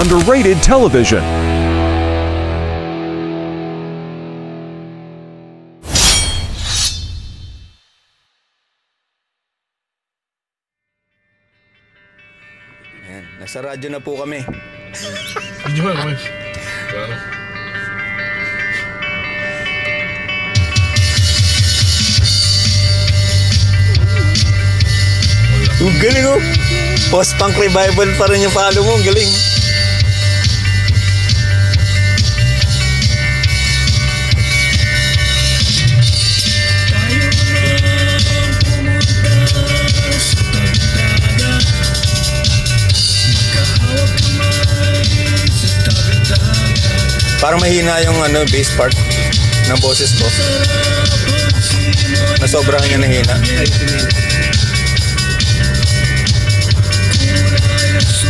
Underrated Television. Ayan, nasa radyo na po kami. Video ba kami? Claro. Ang galing oh! Post-punk revival pa rin yung follow mo. Ang galing. Parang mahina yung bass part ng boses ko. Na sobrang niya nahina.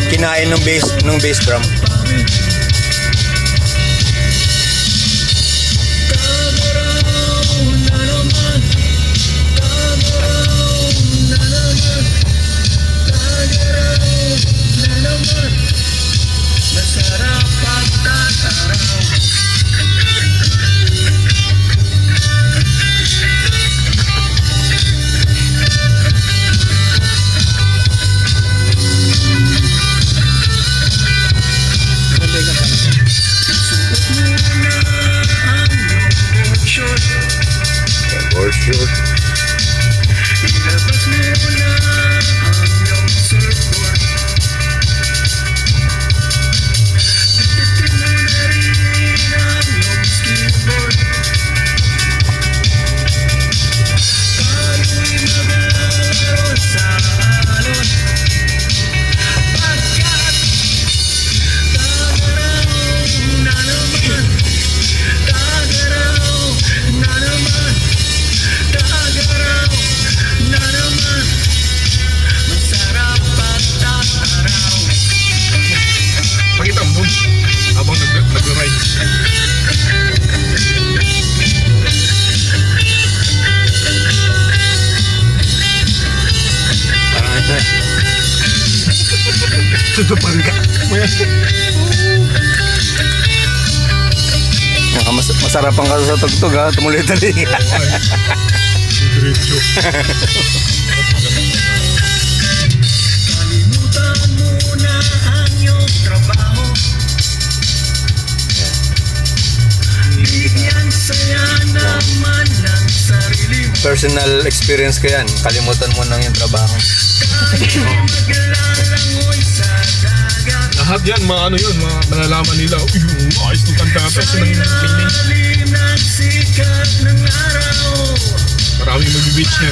Kinain ng bass drum. Tutupan ka. Masarap ang kaso sa tugtog ha. Tumulit-tuloy ka. Diretso. Kalimutan mo na ang iyong trabaho. Bigyan saya naman ng sarili mo. Personal experience ko yan. Kalimutan mo nang yung trabaho. Lahat yan, ano yun, malalaman nila. Uy, ayos ng kanta natin. Maraming mag-beach yan.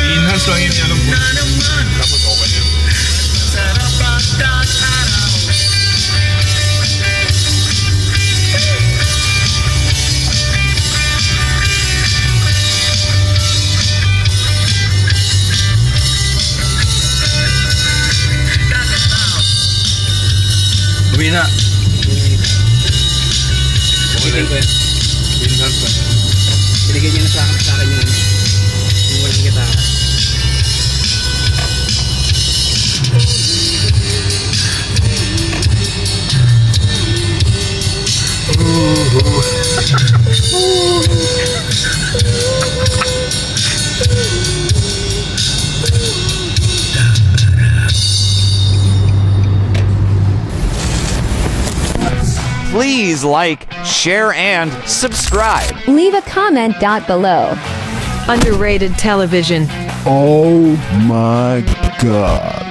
I-enhance lang yun, alam ko. Tapos okay yan. Uwi na. Pinigyan ko yan. Enhance lang. Binigyan niya na sa akin yung walang gitara. Please like, share, and subscribe. Leave a comment down below. Underrated Television. Oh my God.